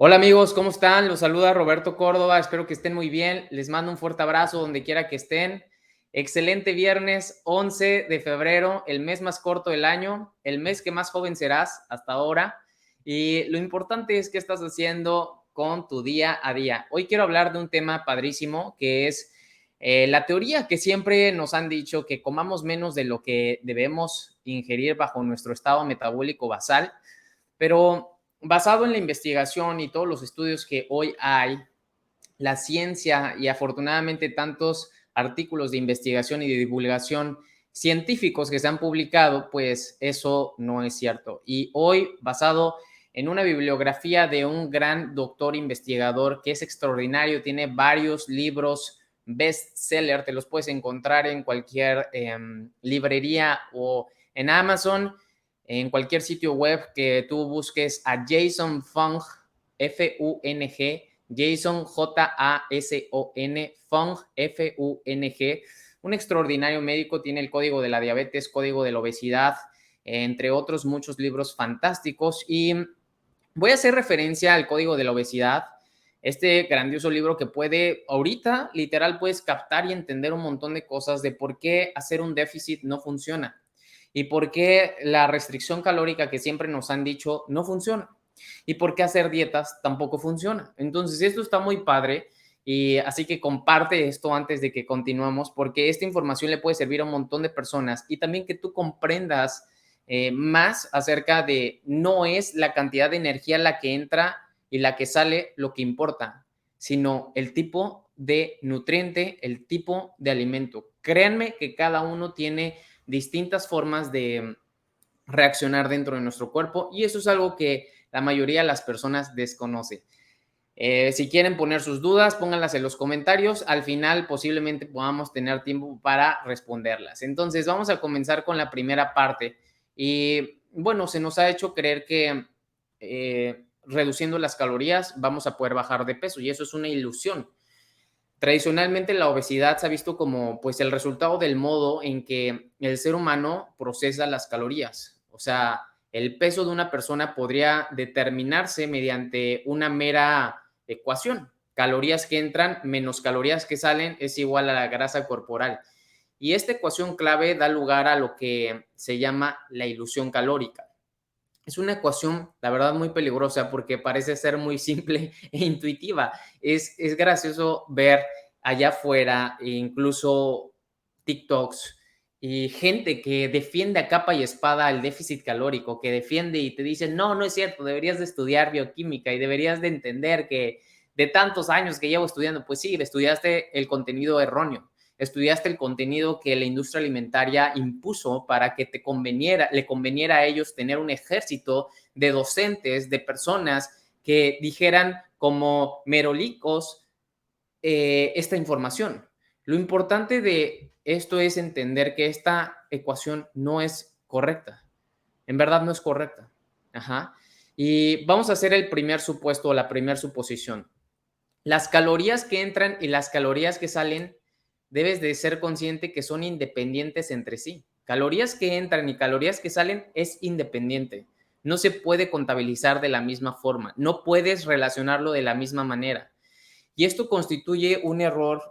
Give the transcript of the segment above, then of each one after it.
Hola amigos, ¿cómo están? Los saluda Roberto Córdoba, espero que estén muy bien. Les mando un fuerte abrazo donde quiera que estén. Excelente viernes 11 de febrero, el mes más corto del año, el mes que más joven serás hasta ahora. Y lo importante es qué estás haciendo con tu día a día. Hoy quiero hablar de un tema padrísimo que es la teoría que siempre nos han dicho que comamos menos de lo que debemos ingerir bajo nuestro estado metabólico basal, pero basado en la investigación y todos los estudios que hoy hay, la ciencia y afortunadamente tantos artículos de investigación y de divulgación científicos que se han publicado, pues eso no es cierto. Y hoy, basado en una bibliografía de un gran doctor investigador que es extraordinario, tiene varios libros bestseller, te los puedes encontrar en cualquier librería o en Amazon, en cualquier sitio web que tú busques a Jason Fung, Fung, Jason Jason, Fung, Fung, un extraordinario médico, tiene el código de la diabetes, código de la obesidad, entre otros muchos libros fantásticos. Y voy a hacer referencia al código de la obesidad, este grandioso libro que puede, ahorita literal puedes captar y entender un montón de cosas de por qué hacer un déficit no funciona y por qué la restricción calórica que siempre nos han dicho no funciona y por qué hacer dietas tampoco funciona. Entonces, esto está muy padre y así que comparte esto antes de que continuemos porque esta información le puede servir a un montón de personas y también que tú comprendas más acerca de no es la cantidad de energía la que entra y la que sale lo que importa, sino el tipo de nutriente, el tipo de alimento. Créanme que cada uno tiene distintas formas de reaccionar dentro de nuestro cuerpo y eso es algo que la mayoría de las personas desconoce. Si quieren poner sus dudas, pónganlas en los comentarios. Al final posiblemente podamos tener tiempo para responderlas. Entonces vamos a comenzar con la primera parte. Y bueno, se nos ha hecho creer que reduciendo las calorías vamos a poder bajar de peso y eso es una ilusión. Tradicionalmente la obesidad se ha visto como pues el resultado del modo en que el ser humano procesa las calorías. O sea, el peso de una persona podría determinarse mediante una mera ecuación. Calorías que entran menos calorías que salen es igual a la grasa corporal. Y esta ecuación clave da lugar a lo que se llama la ilusión calórica. Es una ecuación, la verdad, muy peligrosa porque parece ser muy simple e intuitiva. Es gracioso ver allá afuera, incluso TikToks y gente que defiende a capa y espada el déficit calórico, que defiende y te dice, no, no es cierto, deberías de estudiar bioquímica y deberías de entender que de tantos años que llevo estudiando, pues sí, estudiaste el contenido erróneo, estudiaste el contenido que la industria alimentaria impuso para que le conveniera a ellos tener un ejército de docentes, de personas que dijeran como merolicos esta información. Lo importante de esto es entender que esta ecuación no es correcta. En verdad no es correcta. Ajá. Y vamos a hacer el primer supuesto o la primera suposición. Las calorías que entran y las calorías que salen, debes de ser consciente que son independientes entre sí. Calorías que entran y calorías que salen es independiente. No se puede contabilizar de la misma forma. No puedes relacionarlo de la misma manera. Y esto constituye un error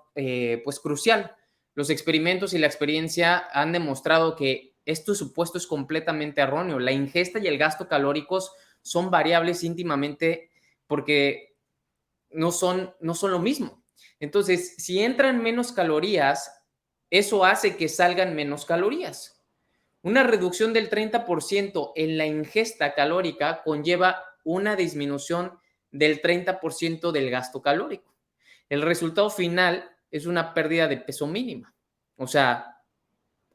pues crucial. Los experimentos y la experiencia han demostrado que este supuesto es completamente erróneo. La ingesta y el gasto calóricos son variables íntimamente porque no son lo mismo. Entonces, si entran menos calorías, eso hace que salgan menos calorías. Una reducción del 30% en la ingesta calórica conlleva una disminución del 30% del gasto calórico. El resultado final es una pérdida de peso mínima. O sea,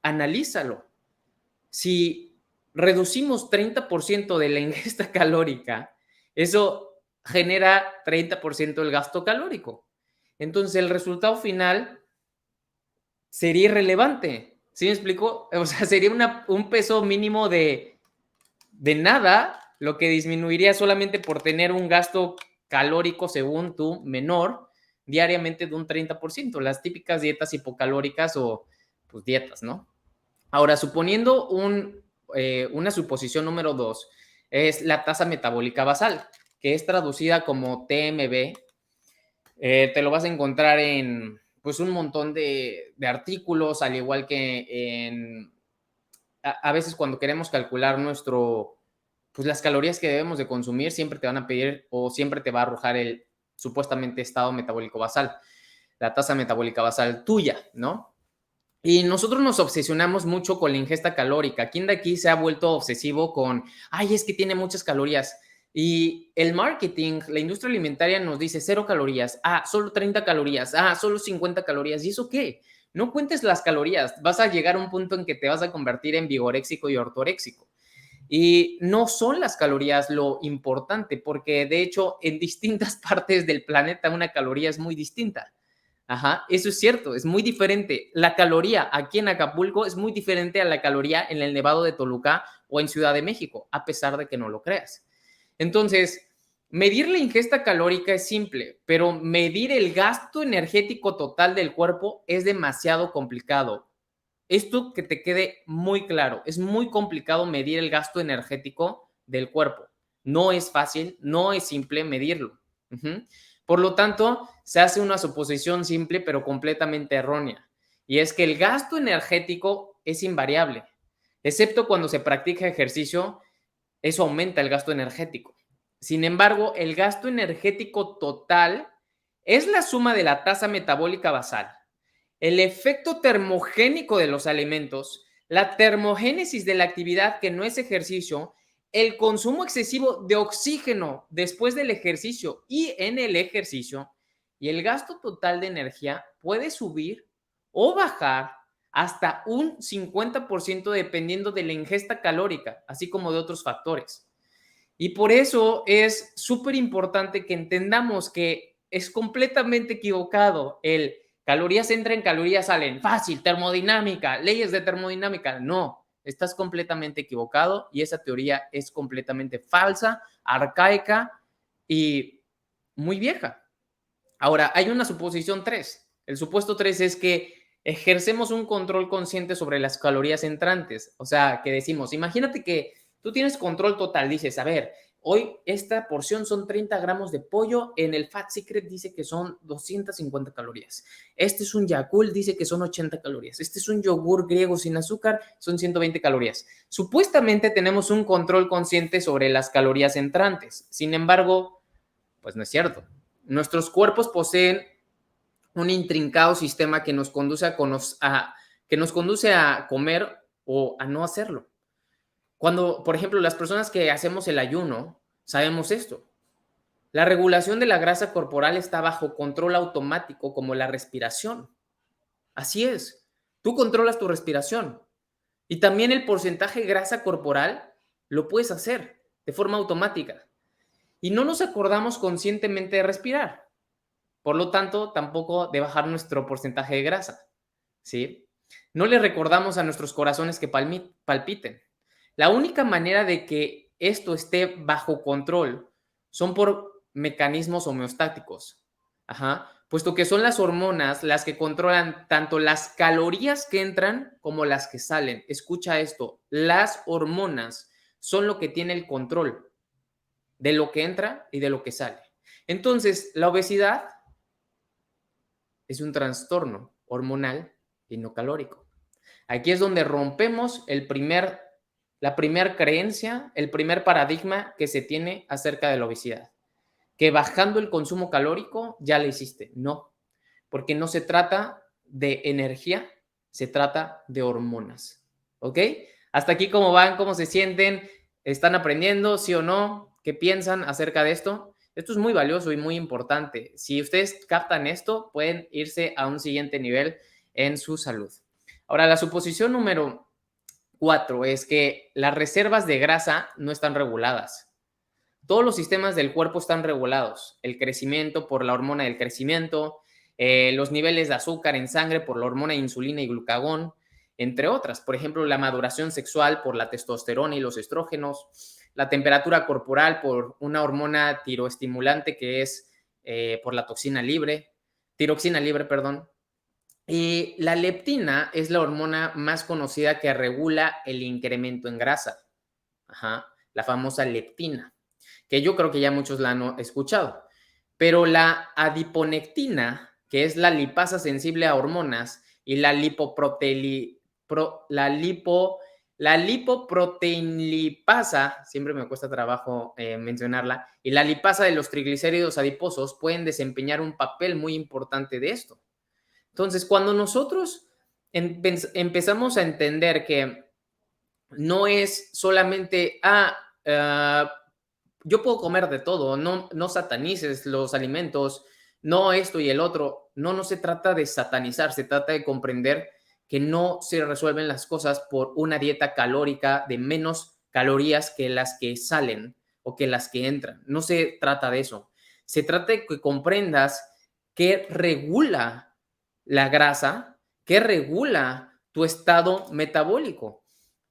analízalo. Si reducimos 30% de la ingesta calórica, eso genera 30% del gasto calórico. Entonces, el resultado final sería irrelevante. ¿Sí me explico? O sea, sería un peso mínimo de nada, lo que disminuiría solamente por tener un gasto calórico, según tú, menor diariamente de un 30%. Las típicas dietas hipocalóricas o pues dietas, ¿no? Ahora, suponiendo una suposición número 2, es la tasa metabólica basal, que es traducida como TMB. Te lo vas a encontrar en pues un montón de artículos, al igual que a veces cuando queremos calcular pues las calorías que debemos de consumir, siempre te van a pedir o siempre te va a arrojar el supuestamente estado metabólico basal, la tasa metabólica basal tuya, ¿no? Y nosotros nos obsesionamos mucho con la ingesta calórica. ¿Quién de aquí se ha vuelto obsesivo con, ay, es que tiene muchas calorías? Y el marketing, la industria alimentaria nos dice 0 calorías, solo 30 calorías, solo 50 calorías. ¿Y eso qué? No cuentes las calorías. Vas a llegar a un punto en que te vas a convertir en vigoréxico y ortoréxico. Y no son las calorías lo importante, porque de hecho en distintas partes del planeta una caloría es muy distinta. Ajá, eso es cierto, es muy diferente. La caloría aquí en Acapulco es muy diferente a la caloría en el Nevado de Toluca o en Ciudad de México, a pesar de que no lo creas. Entonces, medir la ingesta calórica es simple, pero medir el gasto energético total del cuerpo es demasiado complicado. Esto que te quede muy claro, es muy complicado medir el gasto energético del cuerpo. No es fácil, no es simple medirlo. Por lo tanto, se hace una suposición simple pero completamente errónea. Y es que el gasto energético es invariable, excepto cuando se practica ejercicio, eso aumenta el gasto energético. Sin embargo, el gasto energético total es la suma de la tasa metabólica basal, el efecto termogénico de los alimentos, la termogénesis de la actividad que no es ejercicio, el consumo excesivo de oxígeno después del ejercicio y en el ejercicio, y el gasto total de energía puede subir o bajar hasta un 50% dependiendo de la ingesta calórica, así como de otros factores. Y por eso es súper importante que entendamos que es completamente equivocado el calorías entran, calorías salen. Fácil, termodinámica, leyes de termodinámica. No, estás completamente equivocado y esa teoría es completamente falsa, arcaica y muy vieja. Ahora, hay una suposición 3. El supuesto 3 es que ejercemos un control consciente sobre las calorías entrantes. O sea, que decimos, imagínate que tú tienes control total, dices, a ver, hoy esta porción son 30 gramos de pollo, en el Fat Secret dice que son 250 calorías. Este es un Yakult, dice que son 80 calorías. Este es un yogur griego sin azúcar, son 120 calorías. Supuestamente tenemos un control consciente sobre las calorías entrantes. Sin embargo, pues no es cierto. Nuestros cuerpos poseen un intrincado sistema que nos conduce que nos conduce a comer o a no hacerlo. Cuando, por ejemplo, las personas que hacemos el ayuno, sabemos esto. La regulación de la grasa corporal está bajo control automático, como la respiración. Así es. Tú controlas tu respiración. Y también el porcentaje de grasa corporal lo puedes hacer de forma automática. Y no nos acordamos conscientemente de respirar. Por lo tanto, tampoco de bajar nuestro porcentaje de grasa, ¿sí? No le recordamos a nuestros corazones que palpiten. La única manera de que esto esté bajo control son por mecanismos homeostáticos, puesto que son las hormonas las que controlan tanto las calorías que entran como las que salen. Escucha esto, las hormonas son lo que tiene el control de lo que entra y de lo que sale. Entonces, la obesidad es un trastorno hormonal y no calórico. Aquí es donde rompemos la primera creencia, el primer paradigma que se tiene acerca de la obesidad. Que bajando el consumo calórico ya la hiciste. No, porque no se trata de energía, se trata de hormonas. ¿Ok? Hasta aquí cómo van, cómo se sienten, están aprendiendo, sí o no, qué piensan acerca de esto. Esto es muy valioso y muy importante. Si ustedes captan esto, pueden irse a un siguiente nivel en su salud. Ahora, la suposición número 4 es que las reservas de grasa no están reguladas. Todos los sistemas del cuerpo están regulados. El crecimiento por la hormona del crecimiento, los niveles de azúcar en sangre por la hormona de insulina y glucagón, entre otras. Por ejemplo, la maduración sexual por la testosterona y los estrógenos, la temperatura corporal por una hormona tiroestimulante que es por la tiroxina libre, perdón. Y la leptina es la hormona más conocida que regula el incremento en grasa, la famosa leptina, que yo creo que ya muchos la han escuchado. Pero la adiponectina, que es la lipasa sensible a hormonas, y la la lipoproteinlipasa, siempre me cuesta trabajo mencionarla, y la lipasa de los triglicéridos adiposos pueden desempeñar un papel muy importante de esto. Entonces, cuando nosotros empezamos a entender que no es solamente, yo puedo comer de todo, no satanices los alimentos, no esto y el otro. No se trata de satanizar, se trata de comprender que no se resuelven las cosas por una dieta calórica de menos calorías que las que salen o que las que entran. No se trata de eso. Se trata de que comprendas qué regula la grasa, qué regula tu estado metabólico.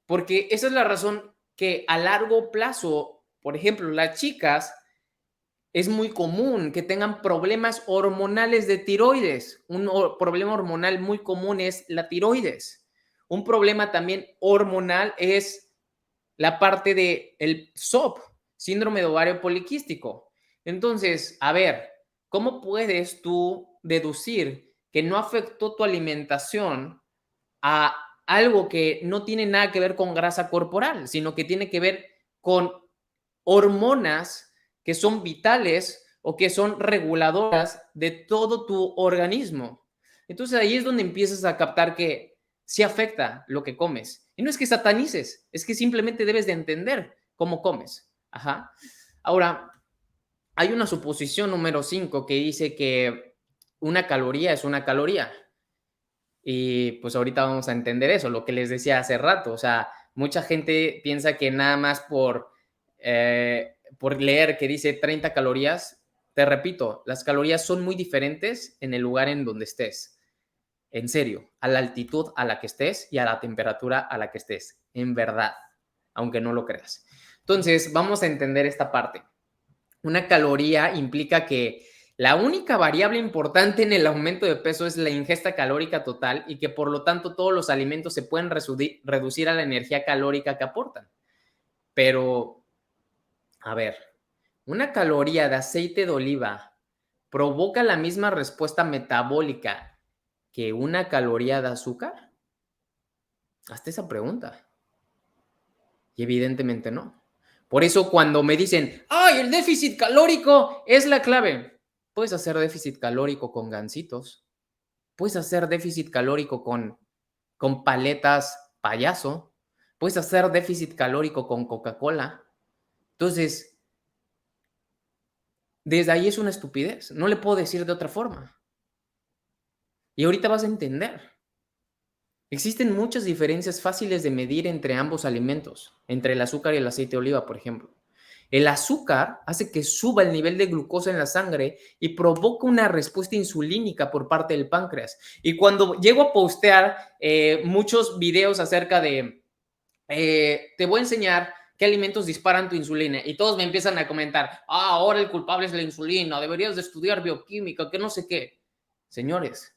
Porque esa es la razón que a largo plazo, por ejemplo, las chicas, es muy común que tengan problemas hormonales de tiroides. Un problema hormonal muy común es la tiroides. Un problema también hormonal es la parte del SOP, síndrome de ovario poliquístico. Entonces, a ver, ¿cómo puedes tú deducir que no afectó tu alimentación a algo que no tiene nada que ver con grasa corporal, sino que tiene que ver con hormonas que son vitales o que son reguladoras de todo tu organismo? Entonces ahí es donde empiezas a captar que sí afecta lo que comes. Y no es que satanices, es que simplemente debes de entender cómo comes. Ajá. Ahora, hay una suposición número 5 que dice que una caloría es una caloría. Y pues ahorita vamos a entender eso, lo que les decía hace rato. O sea, mucha gente piensa que nada más por leer que dice 30 calorías, te repito, las calorías son muy diferentes en el lugar en donde estés. En serio, a la altitud a la que estés y a la temperatura a la que estés. En verdad, aunque no lo creas. Entonces, vamos a entender esta parte. Una caloría implica que la única variable importante en el aumento de peso es la ingesta calórica total y que por lo tanto todos los alimentos se pueden reducir a la energía calórica que aportan. Pero, a ver, una caloría de aceite de oliva provoca la misma respuesta metabólica que una caloría de azúcar. Hazte esa pregunta. Y evidentemente no. Por eso cuando me dicen, ¡ay, el déficit calórico es la clave! Puedes hacer déficit calórico con gansitos. Puedes hacer déficit calórico con paletas payaso. Puedes hacer déficit calórico con Coca-Cola. Entonces, desde ahí es una estupidez. No le puedo decir de otra forma. Y ahorita vas a entender. Existen muchas diferencias fáciles de medir entre ambos alimentos, entre el azúcar y el aceite de oliva, por ejemplo. El azúcar hace que suba el nivel de glucosa en la sangre y provoca una respuesta insulínica por parte del páncreas. Y cuando llego a postear muchos videos acerca de, te voy a enseñar qué alimentos disparan tu insulina, y todos me empiezan a comentar, ahora el culpable es la insulina, deberías de estudiar bioquímica, que no sé qué. Señores,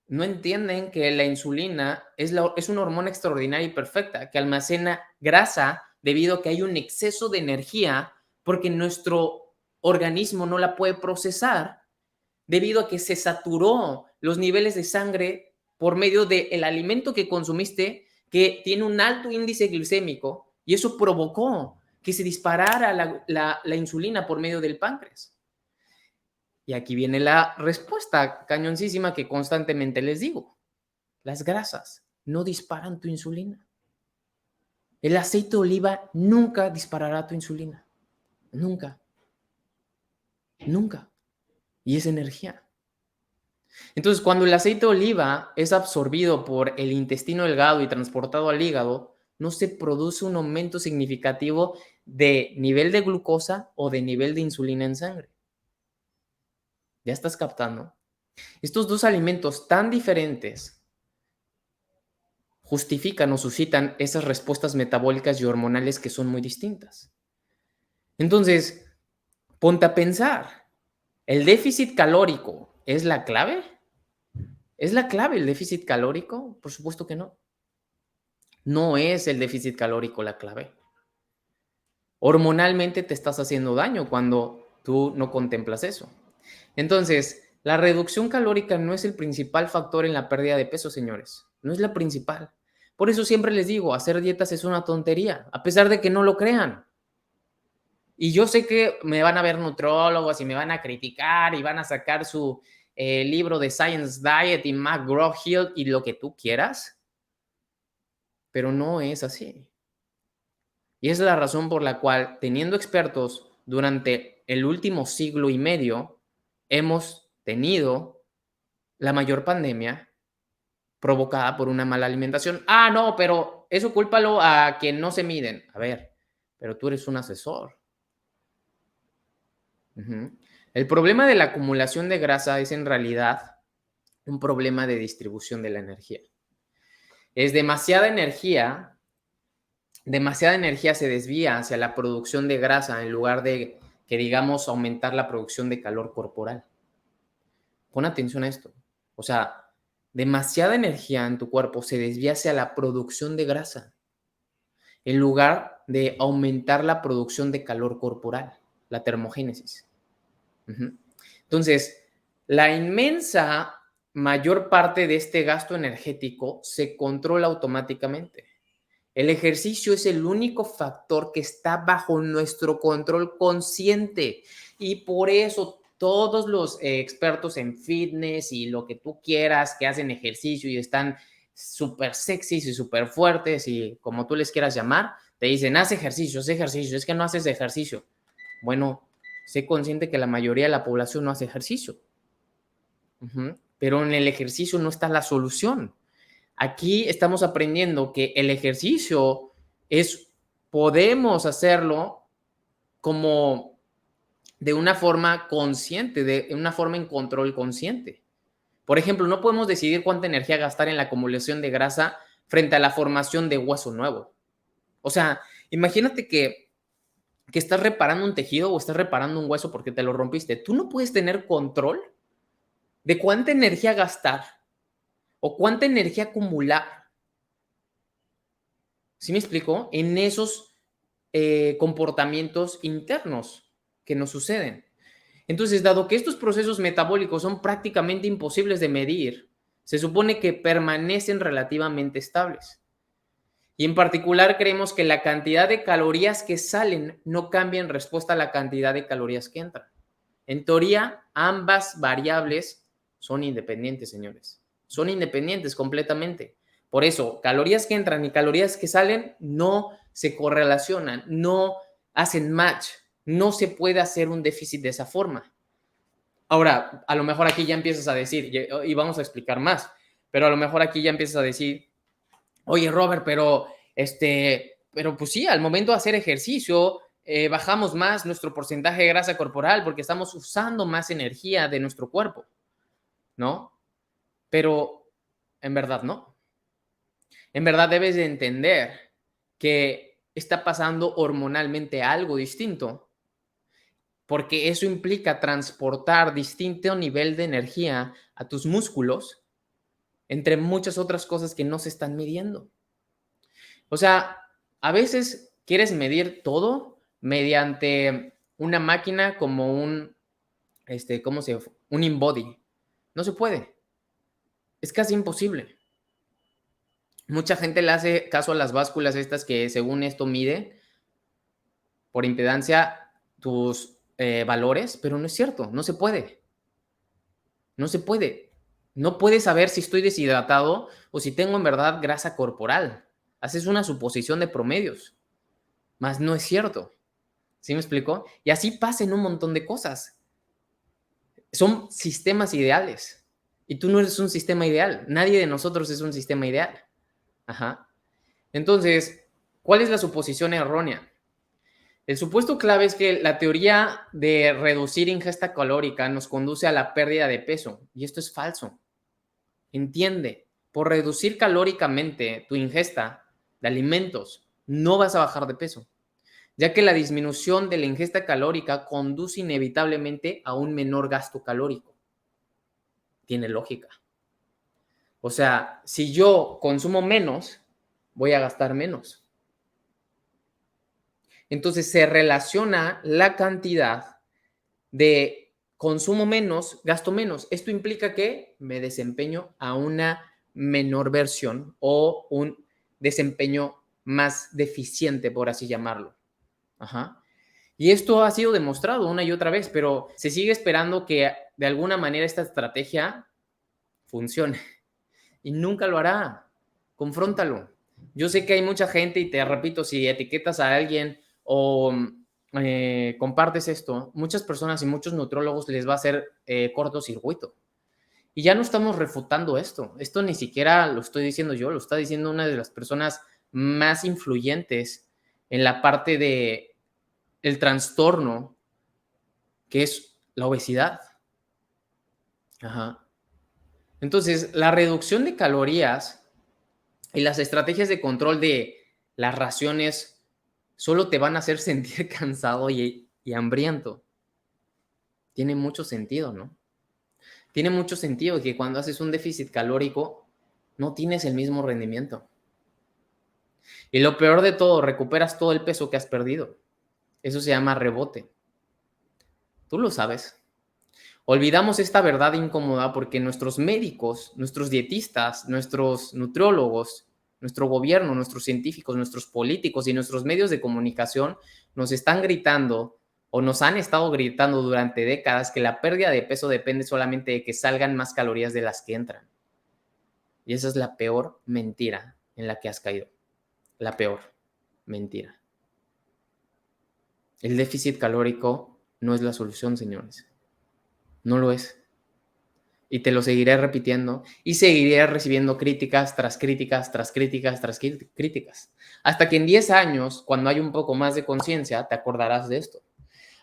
no entienden que la insulina es una hormona extraordinaria y perfecta que almacena grasa debido a que hay un exceso de energía porque nuestro organismo no la puede procesar debido a que se saturó los niveles de sangre por medio del alimento que consumiste, que tiene un alto índice glicémico, y eso provocó que se disparara la insulina por medio del páncreas. Y aquí viene la respuesta cañoncísima que constantemente les digo. Las grasas no disparan tu insulina. El aceite de oliva nunca disparará tu insulina. Nunca. Nunca. Y es energía. Entonces, cuando el aceite de oliva es absorbido por el intestino delgado y transportado al hígado, no se produce un aumento significativo de nivel de glucosa o de nivel de insulina en sangre. ¿Ya estás captando? Estos dos alimentos tan diferentes justifican o suscitan esas respuestas metabólicas y hormonales que son muy distintas. Entonces, ponte a pensar, ¿el déficit calórico es la clave? ¿Es la clave el déficit calórico? Por supuesto que no. No es el déficit calórico la clave. Hormonalmente te estás haciendo daño cuando tú no contemplas eso. Entonces, la reducción calórica no es el principal factor en la pérdida de peso, señores. No es la principal. Por eso siempre les digo, hacer dietas es una tontería, a pesar de que no lo crean. Y yo sé que me van a ver nutrólogos y me van a criticar y van a sacar su libro de Science Diet y McGraw-Hill y lo que tú quieras, pero no es así. Y esa es la razón por la cual, teniendo expertos durante el último siglo y medio, hemos tenido la mayor pandemia provocada por una mala alimentación. Ah, no, pero eso cúlpalo a quien no se miden. A ver, pero tú eres un asesor. Ujú. El problema de la acumulación de grasa es en realidad un problema de distribución de la energía. Es demasiada energía se desvía hacia la producción de grasa en lugar de que, digamos, aumentar la producción de calor corporal. Pon atención a esto. O sea, demasiada energía en tu cuerpo se desvía hacia la producción de grasa en lugar de aumentar la producción de calor corporal, la termogénesis. Ujú. Entonces, la inmensa mayor parte de este gasto energético se controla automáticamente. El ejercicio es el único factor que está bajo nuestro control consciente y por eso todos los expertos en fitness y lo que tú quieras que hacen ejercicio y están súper sexys y súper fuertes y como tú les quieras llamar, te dicen, haz ejercicio, es que no haces ejercicio. Bueno, sé consciente que la mayoría de la población no hace ejercicio. Pero en el ejercicio no está la solución. Aquí estamos aprendiendo que el ejercicio es, podemos hacerlo como de una forma consciente, de una forma en control consciente. Por ejemplo, no podemos decidir cuánta energía gastar en la acumulación de grasa frente a la formación de hueso nuevo. O sea, imagínate que estás reparando un tejido o estás reparando un hueso porque te lo rompiste. Tú no puedes tener control de cuánta energía gastar o cuánta energía acumular. ¿Sí me explico? En esos comportamientos internos que nos suceden. Entonces, dado que estos procesos metabólicos son prácticamente imposibles de medir, se supone que permanecen relativamente estables. Y en particular creemos que la cantidad de calorías que salen no cambia en respuesta a la cantidad de calorías que entran. En teoría, ambas variables son independientes, señores. Son independientes completamente. Por eso, calorías que entran y calorías que salen no se correlacionan, no hacen match. No se puede hacer un déficit de esa forma. Ahora, a lo mejor aquí ya empiezas a decir, y vamos a explicar más, pero a lo mejor aquí ya empiezas a decir, oye, Robert, pero pues sí, al momento de hacer ejercicio, bajamos más nuestro porcentaje de grasa corporal porque estamos usando más energía de nuestro cuerpo, ¿no? Pero en verdad no. En verdad debes de entender que está pasando hormonalmente algo distinto, porque eso implica transportar distinto nivel de energía a tus músculos, entre muchas otras cosas que no se están midiendo. O sea, a veces quieres medir todo mediante una máquina como un InBody. No se puede. Es casi imposible. Mucha gente le hace caso a las básculas estas que según esto mide por impedancia tus valores, pero no es cierto, no se puede. No se puede. No puedes saber si estoy deshidratado o si tengo en verdad grasa corporal. Haces una suposición de promedios, mas no es cierto. ¿Sí me explico? Y así pasa en un montón de cosas. Son sistemas ideales. Y tú no eres un sistema ideal. Nadie de nosotros es un sistema ideal. Ajá. Entonces, ¿cuál es la suposición errónea? El supuesto clave es que la teoría de reducir ingesta calórica nos conduce a la pérdida de peso. Y esto es falso. Entiende, por reducir calóricamente tu ingesta de alimentos, no vas a bajar de peso, ya que la disminución de la ingesta calórica conduce inevitablemente a un menor gasto calórico. Tiene lógica. O sea, si yo consumo menos, voy a gastar menos. Entonces se relaciona la cantidad de consumo menos, gasto menos. Esto implica que me desempeño a una menor versión o un desempeño más deficiente, por así llamarlo. Ajá. Y esto ha sido demostrado una y otra vez, pero se sigue esperando que de alguna manera esta estrategia funcione y nunca lo hará. Confróntalo. Yo sé que hay mucha gente y te repito, si etiquetas a alguien o compartes esto, muchas personas y muchos nutrólogos les va a hacer cortocircuito. Y ya no estamos refutando esto. Esto ni siquiera lo estoy diciendo yo, lo está diciendo una de las personas más influyentes en la parte de el trastorno que es la obesidad. Ajá. Entonces, la reducción de calorías y las estrategias de control de las raciones solo te van a hacer sentir cansado y hambriento. Tiene mucho sentido, ¿no? Tiene mucho sentido que cuando haces un déficit calórico no tienes el mismo rendimiento. Y lo peor de todo, recuperas todo el peso que has perdido. Eso se llama rebote. Tú lo sabes. Olvidamos esta verdad incómoda porque nuestros médicos, nuestros dietistas, nuestros nutriólogos, nuestro gobierno, nuestros científicos, nuestros políticos y nuestros medios de comunicación nos están gritando o nos han estado gritando durante décadas que la pérdida de peso depende solamente de que salgan más calorías de las que entran. Y esa es la peor mentira en la que has caído. La peor mentira. El déficit calórico no es la solución, señores. No lo es. Y te lo seguiré repitiendo y seguiré recibiendo críticas tras críticas, tras críticas, tras críticas. Hasta que en 10 años, cuando hay un poco más de conciencia, te acordarás de esto.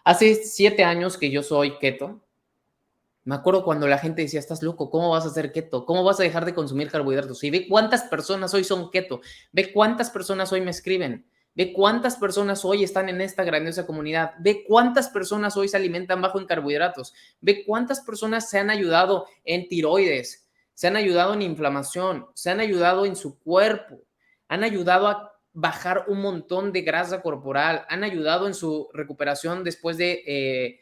Hace 7 años que yo soy keto. Me acuerdo cuando la gente decía, estás loco, ¿cómo vas a hacer keto? ¿Cómo vas a dejar de consumir carbohidratos? Y ve cuántas personas hoy son keto, ve cuántas personas hoy me escriben, ve cuántas personas hoy están en esta grandiosa comunidad, ve cuántas personas hoy se alimentan bajo en carbohidratos, ve cuántas personas se han ayudado en tiroides, se han ayudado en inflamación, se han ayudado en su cuerpo, han ayudado a bajar un montón de grasa corporal, han ayudado en su recuperación después de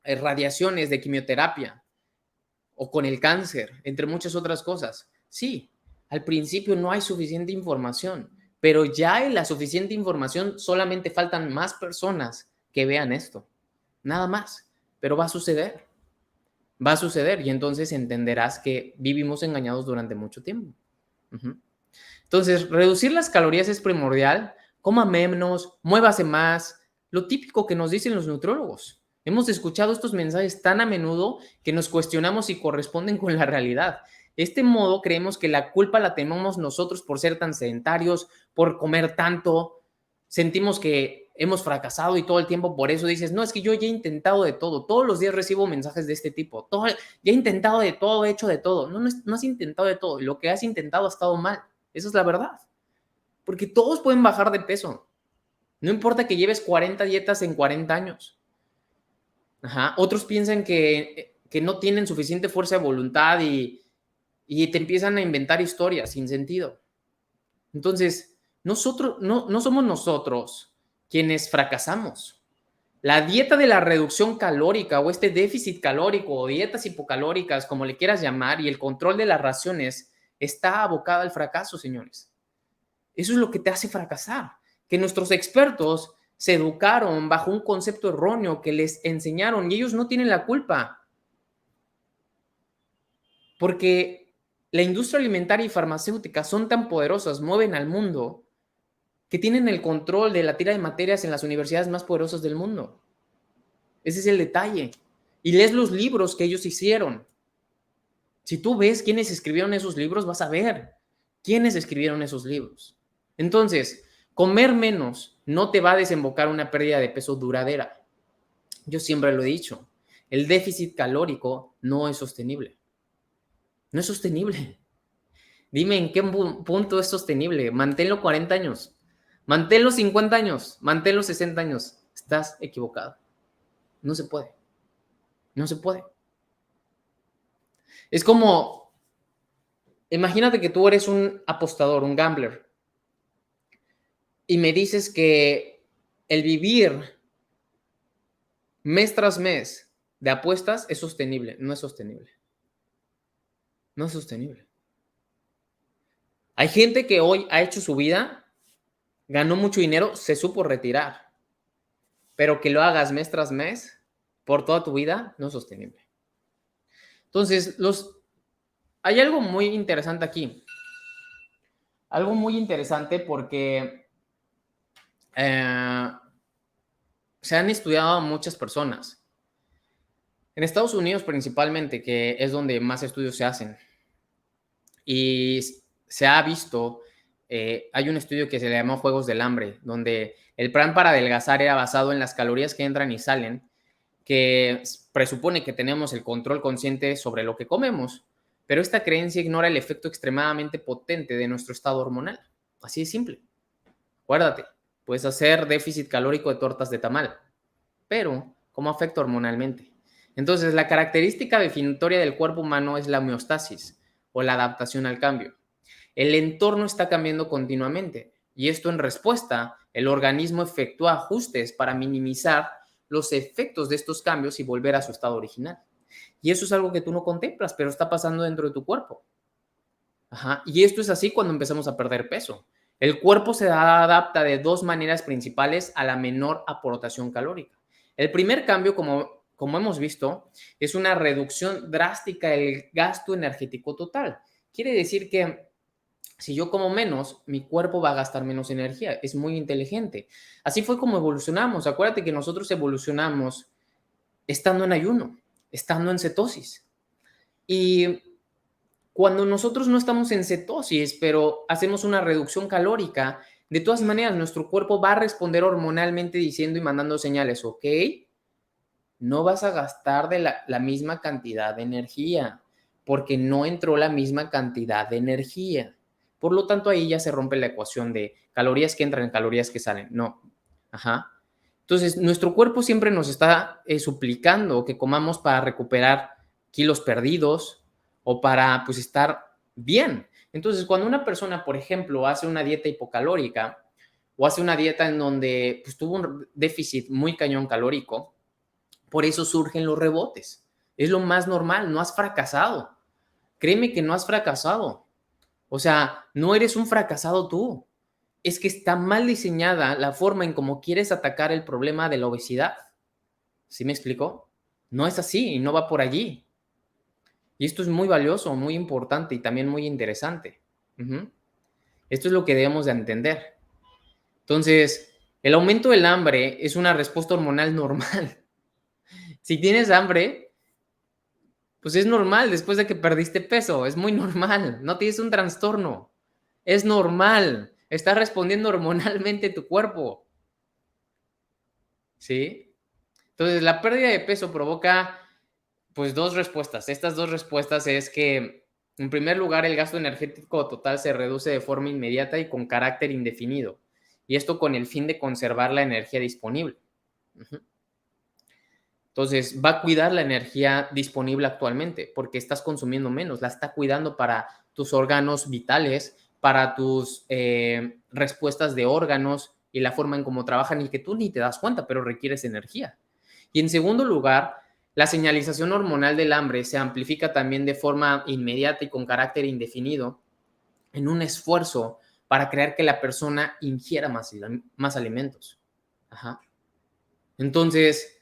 radiaciones de quimioterapia o con el cáncer, entre muchas otras cosas. Sí, al principio no hay suficiente información, pero ya hay la suficiente información, solamente faltan más personas que vean esto. Nada más, pero va a suceder. Va a suceder y entonces entenderás que vivimos engañados durante mucho tiempo. Entonces, reducir las calorías es primordial. Coma menos, muévase más, lo típico que nos dicen los nutriólogos. Hemos escuchado estos mensajes tan a menudo que nos cuestionamos si corresponden con la realidad. De este modo, creemos que la culpa la tenemos nosotros por ser tan sedentarios, por comer tanto. Sentimos que hemos fracasado y todo el tiempo por eso dices, no, es que yo ya he intentado de todo. Todos los días recibo mensajes de este tipo. Ya he intentado de todo, he hecho de todo. No, no has intentado de todo. Lo que has intentado ha estado mal. Esa es la verdad. Porque todos pueden bajar de peso. No importa que lleves 40 dietas en 40 años. Ajá. Otros piensan que no tienen suficiente fuerza de voluntad y te empiezan a inventar historias sin sentido. Entonces, no somos nosotros quienes fracasamos. La dieta de la reducción calórica o este déficit calórico o dietas hipocalóricas, como le quieras llamar, y el control de las raciones está abocada al fracaso, señores. Eso es lo que te hace fracasar, que nuestros expertos se educaron bajo un concepto erróneo que les enseñaron y ellos no tienen la culpa. Porque la industria alimentaria y farmacéutica son tan poderosas, mueven al mundo, que tienen el control de la tira de materias en las universidades más poderosas del mundo. Ese es el detalle. Y lees los libros que ellos hicieron. Si tú ves quiénes escribieron esos libros, vas a ver quiénes escribieron esos libros. Entonces, comer menos no te va a desembocar una pérdida de peso duradera. Yo siempre lo he dicho, el déficit calórico no es sostenible. No es sostenible. Dime en qué punto es sostenible. Manténlo 40 años, manténlo 50 años, manténlo 60 años. Estás equivocado. No se puede. No se puede. Es como, imagínate que tú eres un apostador, un gambler. y me dices que el vivir mes tras mes de apuestas es sostenible. No es sostenible. No es sostenible. Hay gente que hoy ha hecho su vida, ganó mucho dinero, se supo retirar, pero que lo hagas mes tras mes por toda tu vida no es sostenible. Entonces, hay algo muy interesante aquí. Algo muy interesante porque se han estudiado a muchas personas. En Estados Unidos principalmente, que es donde más estudios se hacen. Y se ha visto, hay un estudio que se le llamó Juegos del Hambre, donde el plan para adelgazar era basado en las calorías que entran y salen, que presupone que tenemos el control consciente sobre lo que comemos, pero esta creencia ignora el efecto extremadamente potente de nuestro estado hormonal. Así de simple. Acuérdate, puedes hacer déficit calórico de tortas de tamal, pero ¿cómo afecta hormonalmente? Entonces, la característica definitoria del cuerpo humano es la homeostasis o la adaptación al cambio. El entorno está cambiando continuamente y esto en respuesta, el organismo efectúa ajustes para minimizar los efectos de estos cambios y volver a su estado original. Y eso es algo que tú no contemplas, pero está pasando dentro de tu cuerpo. Ajá. Y esto es así cuando empezamos a perder peso. El cuerpo se adapta de dos maneras principales a la menor aportación calórica. El primer cambio, como hemos visto, es una reducción drástica del gasto energético total. Quiere decir que si yo como menos, mi cuerpo va a gastar menos energía. Es muy inteligente. Así fue como evolucionamos. Acuérdate que nosotros evolucionamos estando en ayuno, estando en cetosis. Y cuando nosotros no estamos en cetosis, pero hacemos una reducción calórica, de todas maneras nuestro cuerpo va a responder hormonalmente diciendo y mandando señales, ok, no vas a gastar de la misma cantidad de energía, porque no entró la misma cantidad de energía. Por lo tanto, ahí ya se rompe la ecuación de calorías que entran, calorías que salen. No. Ajá. Entonces, nuestro cuerpo siempre nos está suplicando que comamos para recuperar kilos perdidos o para pues estar bien. Entonces, cuando una persona, por ejemplo, hace una dieta hipocalórica o hace una dieta en donde pues, tuvo un déficit muy cañón calórico, por eso surgen los rebotes. Es lo más normal, no has fracasado. Créeme que no has fracasado. O sea, no eres un fracasado tú. Es que está mal diseñada la forma en cómo quieres atacar el problema de la obesidad. ¿Sí me explico? No es así y no va por allí. Y esto es muy valioso, muy importante y también muy interesante. Ujú. Esto es lo que debemos de entender. Entonces, el aumento del hambre es una respuesta hormonal normal. Si tienes hambre, pues es normal después de que perdiste peso, es muy normal, no tienes un trastorno, es normal, está respondiendo hormonalmente tu cuerpo, ¿sí? Entonces, la pérdida de peso provoca, pues, dos respuestas. Estas dos respuestas es que, en primer lugar, el gasto energético total se reduce de forma inmediata y con carácter indefinido, y esto con el fin de conservar la energía disponible. Uh-huh. Entonces, va a cuidar la energía disponible actualmente porque estás consumiendo menos, la está cuidando para tus órganos vitales, para tus respuestas de órganos y la forma en cómo trabajan y que tú ni te das cuenta, pero requieres energía. Y en segundo lugar, la señalización hormonal del hambre se amplifica también de forma inmediata y con carácter indefinido en un esfuerzo para crear que la persona ingiera más alimentos. Ajá. Entonces,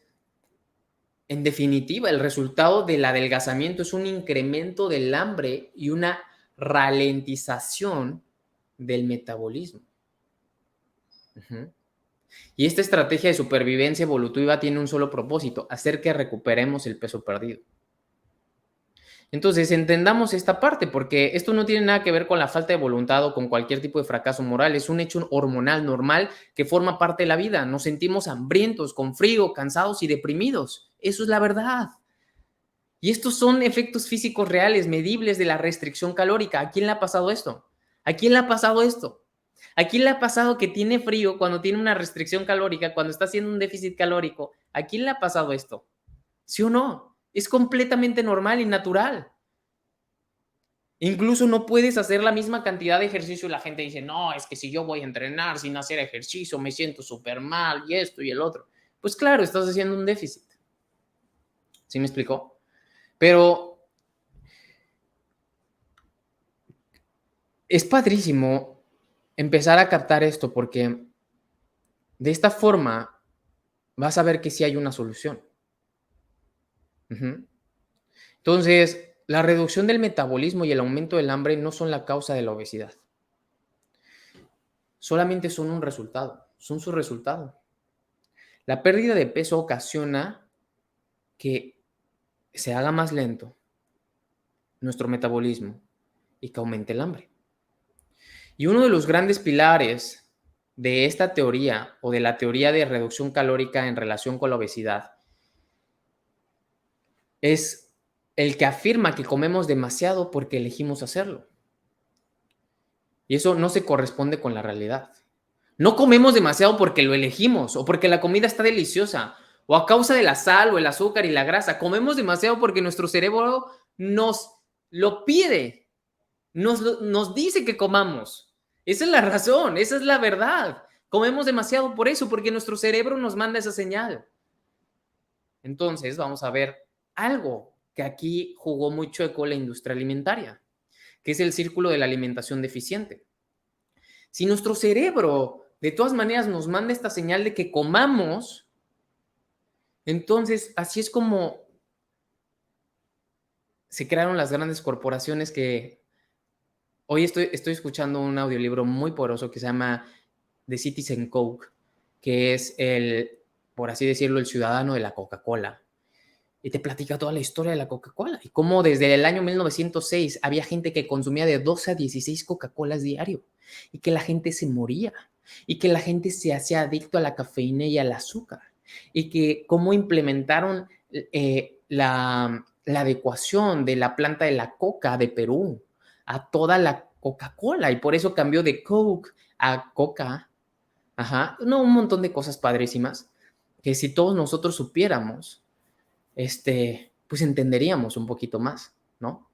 en definitiva, el resultado del adelgazamiento es un incremento del hambre y una ralentización del metabolismo. Uh-huh. Y esta estrategia de supervivencia evolutiva tiene un solo propósito, hacer que recuperemos el peso perdido. Entonces, entendamos esta parte, porque esto no tiene nada que ver con la falta de voluntad o con cualquier tipo de fracaso moral, es un hecho hormonal normal que forma parte de la vida. Nos sentimos hambrientos, con frío, cansados y deprimidos. Eso es la verdad. Y estos son efectos físicos reales, medibles de la restricción calórica. ¿A quién le ha pasado esto? ¿A quién le ha pasado esto? ¿A quién le ha pasado que tiene frío cuando tiene una restricción calórica, cuando está haciendo un déficit calórico? ¿A quién le ha pasado esto? ¿Sí o no? Es completamente normal y natural. Incluso no puedes hacer la misma cantidad de ejercicio y la gente dice, no, es que si yo voy a entrenar sin hacer ejercicio me siento súper mal y esto y el otro. Pues claro, estás haciendo un déficit. ¿Sí me explicó? Pero es padrísimo empezar a captar esto porque de esta forma vas a ver que sí hay una solución. Ujú. Entonces, la reducción del metabolismo y el aumento del hambre no son la causa de la obesidad. Solamente son un resultado, son su resultado. La pérdida de peso ocasiona que se haga más lento nuestro metabolismo y que aumente el hambre. Y uno de los grandes pilares de esta teoría o de la teoría de reducción calórica en relación con la obesidad es el que afirma que comemos demasiado porque elegimos hacerlo. Y eso no se corresponde con la realidad. No comemos demasiado porque lo elegimos o porque la comida está deliciosa o a causa de la sal o el azúcar y la grasa. Comemos demasiado porque nuestro cerebro nos lo pide, nos dice que comamos. Esa es la razón, esa es la verdad. Comemos demasiado por eso, porque nuestro cerebro nos manda esa señal. Entonces, vamos a ver algo que aquí jugó muy chueco la industria alimentaria, que es el círculo de la alimentación deficiente. Si nuestro cerebro de todas maneras nos manda esta señal de que comamos, entonces así es como se crearon las grandes corporaciones que hoy estoy escuchando un audiolibro muy poderoso que se llama The Citizen Coke, que es por así decirlo, el ciudadano de la Coca-Cola. Y te platica toda la historia de la Coca-Cola y cómo desde el año 1906 había gente que consumía de 12 a 16 Coca-Colas diario y que la gente se moría y que la gente se hacía adicto a la cafeína y al azúcar y que cómo implementaron la adecuación de la planta de la coca de Perú a toda la Coca-Cola y por eso cambió de Coke a Coca. Ajá, no, un montón de cosas padrísimas que si todos nosotros supiéramos, pues entenderíamos un poquito más, ¿no?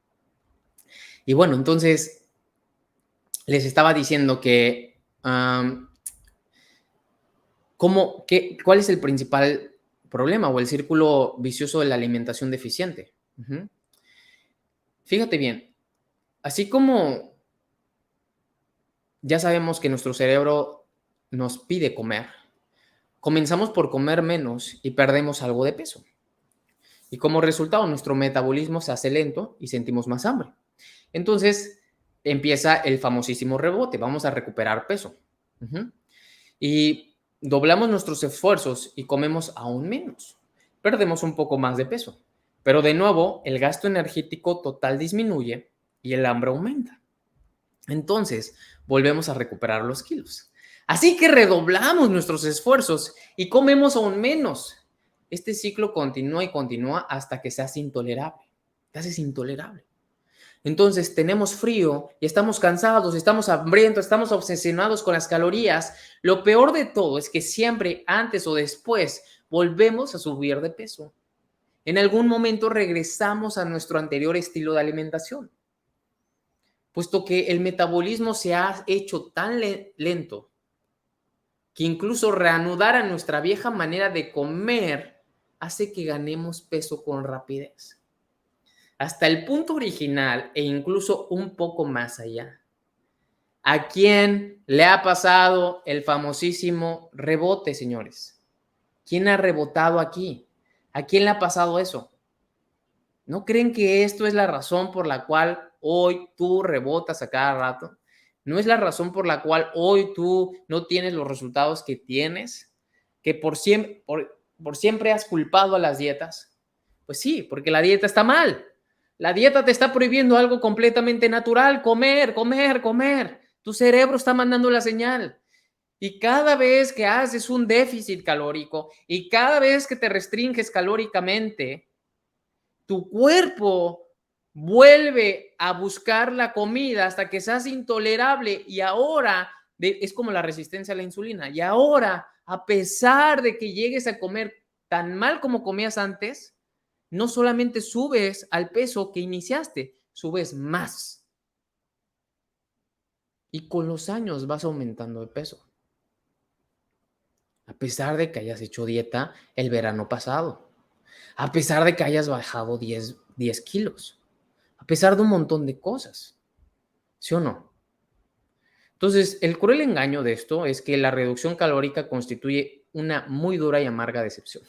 Y bueno, entonces les estaba diciendo que, ¿cuál es el principal problema o el círculo vicioso de la alimentación deficiente? Ujú. Fíjate bien, así como ya sabemos que nuestro cerebro nos pide comer, comenzamos por comer menos y perdemos algo de peso. Y como resultado, nuestro metabolismo se hace lento y sentimos más hambre. Entonces empieza el famosísimo rebote, vamos a recuperar peso. Ujú. Y doblamos nuestros esfuerzos y comemos aún menos. Perdemos un poco más de peso. Pero de nuevo, el gasto energético total disminuye y el hambre aumenta. Entonces, volvemos a recuperar los kilos. Así que redoblamos nuestros esfuerzos y comemos aún menos. Este ciclo continúa y continúa hasta que se hace intolerable. Te haces intolerable. Entonces tenemos frío y estamos cansados, estamos hambrientos, estamos obsesionados con las calorías. Lo peor de todo es que siempre, antes o después, volvemos a subir de peso. En algún momento regresamos a nuestro anterior estilo de alimentación, puesto que el metabolismo se ha hecho tan lento que incluso reanudar a nuestra vieja manera de comer hace que ganemos peso con rapidez, hasta el punto original e incluso un poco más allá. ¿A quién le ha pasado el famosísimo rebote, señores? ¿Quién ha rebotado aquí? ¿A quién le ha pasado eso? ¿No creen que esto es la razón por la cual hoy tú rebotas a cada rato? ¿No es la razón por la cual hoy tú no tienes los resultados que tienes? ¿Que por siempre has culpado a las dietas? Pues sí, porque la dieta está mal. La dieta te está prohibiendo algo completamente natural, comer, comer, comer. Tu cerebro está mandando la señal. Y cada vez que haces un déficit calórico y cada vez que te restringes calóricamente, tu cuerpo vuelve a buscar la comida hasta que se hace intolerable y ahora es como la resistencia a la insulina. Y ahora, a pesar de que llegues a comer tan mal como comías antes, no solamente subes al peso que iniciaste, subes más. y con los años vas aumentando de peso. A pesar de que hayas hecho dieta el verano pasado, a pesar de que hayas bajado 10 kilos, a pesar de un montón de cosas, ¿sí o no? Entonces, el cruel engaño de esto es que la reducción calórica constituye una muy dura y amarga decepción.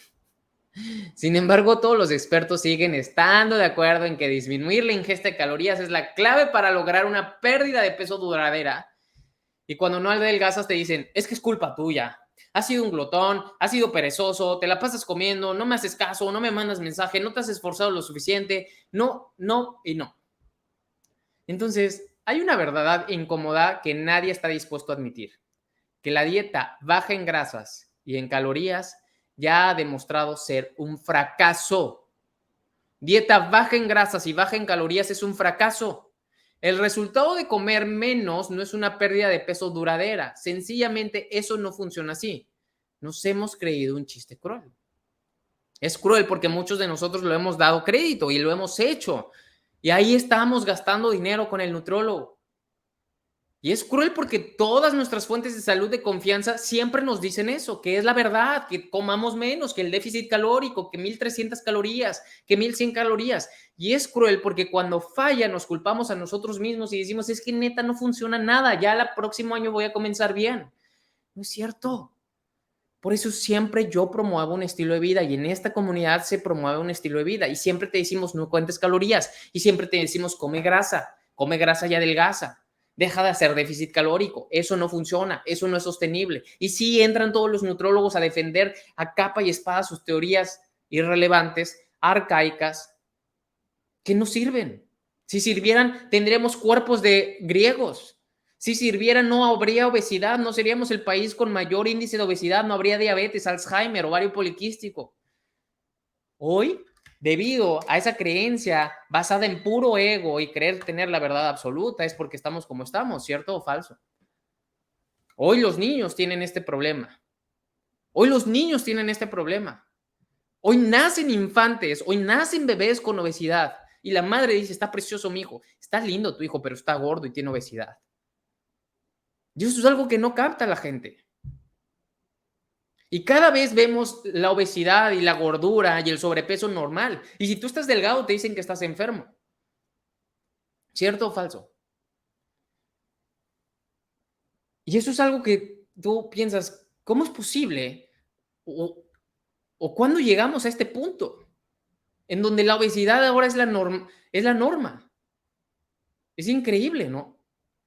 Sin embargo, todos los expertos siguen estando de acuerdo en que disminuir la ingesta de calorías es la clave para lograr una pérdida de peso duradera. Y cuando no adelgazas te dicen, es que es culpa tuya. Has sido un glotón, has sido perezoso, te la pasas comiendo, no me haces caso, no me mandas mensaje, no te has esforzado lo suficiente, no, no y no. Entonces, hay una verdad incómoda que nadie está dispuesto a admitir, que la dieta baja en grasas y en calorías ya ha demostrado ser un fracaso. Dieta baja en grasas y baja en calorías es un fracaso. El resultado de comer menos no es una pérdida de peso duradera. Sencillamente eso no funciona así. Nos hemos creído un chiste cruel. Es cruel porque muchos de nosotros lo hemos dado crédito y lo hemos hecho. Y ahí estamos gastando dinero con el nutriólogo. Y es cruel porque todas nuestras fuentes de salud de confianza siempre nos dicen eso, que es la verdad, que comamos menos, que el déficit calórico, que 1300 calorías, que 1100 calorías. Y es cruel porque cuando falla nos culpamos a nosotros mismos y decimos, es que neta no funciona nada, ya el próximo año voy a comenzar bien. No es cierto. Por eso siempre yo promuevo un estilo de vida y en esta comunidad se promueve un estilo de vida y siempre te decimos no cuentes calorías y siempre te decimos come grasa y adelgaza. Deja de hacer déficit calórico, eso no funciona, eso no es sostenible. Y sí entran todos los nutrólogos a defender a capa y espada sus teorías irrelevantes, arcaicas, que no sirven. Si sirvieran, tendríamos cuerpos de griegos. Si sirvieran, no habría obesidad, no seríamos el país con mayor índice de obesidad, no habría diabetes, Alzheimer, ovario poliquístico. Hoy, debido a esa creencia basada en puro ego y creer tener la verdad absoluta, es porque estamos como estamos, ¿cierto o falso? Hoy los niños tienen este problema. Hoy los niños tienen este problema. Hoy nacen infantes, hoy nacen bebés con obesidad. Y la madre dice, está precioso mi hijo, está lindo tu hijo, pero está gordo y tiene obesidad. Y eso es algo que no capta la gente. Y cada vez vemos la obesidad y la gordura y el sobrepeso normal. Y si tú estás delgado, te dicen que estás enfermo. ¿Cierto o falso? Y eso es algo que tú piensas, ¿cómo es posible? ¿O cuándo llegamos a este punto? En donde la obesidad ahora es la norma. Es increíble, ¿no?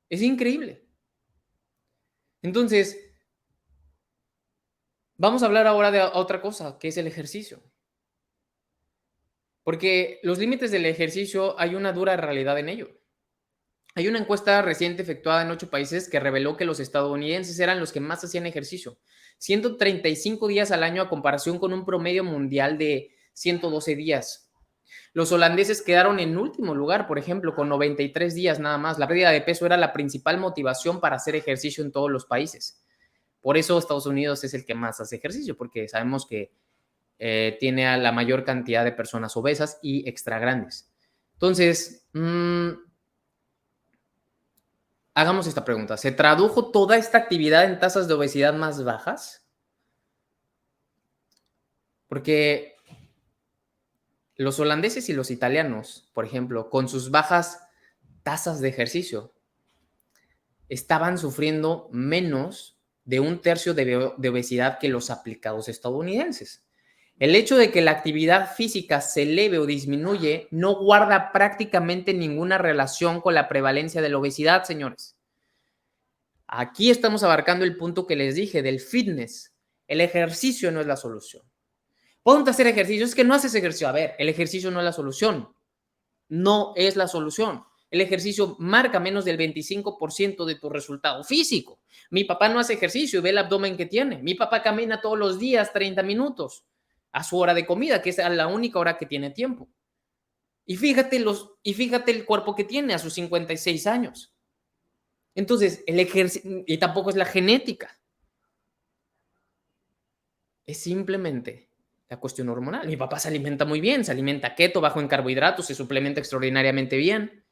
Es increíble. Entonces, vamos a hablar ahora de otra cosa, que es el ejercicio. Porque los límites del ejercicio hay una dura realidad en ello. Hay una encuesta reciente efectuada en 8 países que reveló que los estadounidenses eran los que más hacían ejercicio, 135 días al año a comparación con un promedio mundial de 112 días. Los holandeses quedaron en último lugar, por ejemplo, con 93 días nada más. La pérdida de peso era la principal motivación para hacer ejercicio en todos los países. Por eso Estados Unidos es el que más hace ejercicio, porque sabemos que tiene a la mayor cantidad de personas obesas y extra grandes. Entonces, hagamos esta pregunta. ¿Se tradujo toda esta actividad en tasas de obesidad más bajas? Porque los holandeses y los italianos, por ejemplo, con sus bajas tasas de ejercicio, estaban sufriendo menos de un tercio de obesidad que los aplicados estadounidenses. El hecho de que la actividad física se eleve o disminuye no guarda prácticamente ninguna relación con la prevalencia de la obesidad, señores. Aquí estamos abarcando el punto que les dije del fitness. El ejercicio no es la solución. Ponte a hacer ejercicio, es que no haces ejercicio. A ver, el ejercicio no es la solución. No es la solución. El ejercicio marca menos del 25% de tu resultado físico. Mi papá no hace ejercicio y ve el abdomen que tiene. Mi papá camina todos los días 30 minutos a su hora de comida, que es la única hora que tiene tiempo. Y fíjate el cuerpo que tiene a sus 56 años. Entonces, el ejercicio, y tampoco es la genética. Es simplemente la cuestión hormonal. Mi papá se alimenta muy bien, se alimenta keto, bajo en carbohidratos, se suplementa extraordinariamente bien.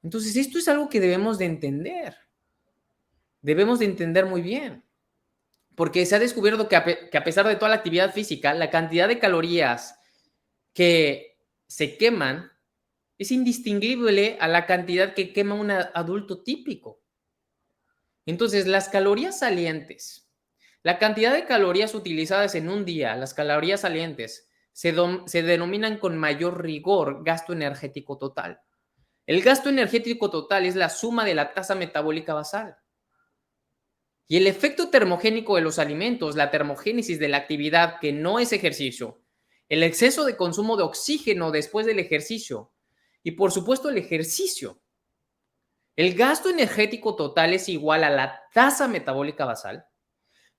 Entonces, esto es algo que debemos de entender. Debemos de entender muy bien. Porque se ha descubierto que a pesar de toda la actividad física, la cantidad de calorías que se queman es indistinguible a la cantidad que quema un adulto típico. Entonces, las calorías salientes, la cantidad de calorías utilizadas en un día, las calorías salientes, se denominan con mayor rigor gasto energético total. El gasto energético total es la suma de la tasa metabólica basal. Y el efecto termogénico de los alimentos, la termogénesis de la actividad que no es ejercicio, el exceso de consumo de oxígeno después del ejercicio y por supuesto el ejercicio. El gasto energético total es igual a la tasa metabólica basal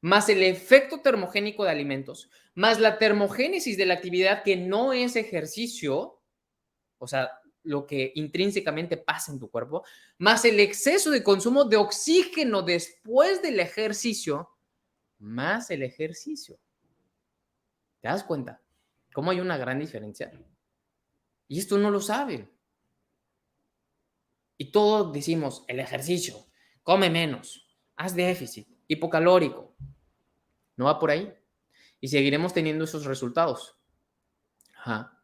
más el efecto termogénico de alimentos, más la termogénesis de la actividad que no es ejercicio, o sea, lo que intrínsecamente pasa en tu cuerpo, más el exceso de consumo de oxígeno después del ejercicio, más el ejercicio. ¿Te das cuenta? ¿Cómo hay una gran diferencia? Y esto no lo saben. Y todos decimos, el ejercicio, come menos, haz déficit, hipocalórico. No va por ahí. Y seguiremos teniendo esos resultados. Ajá.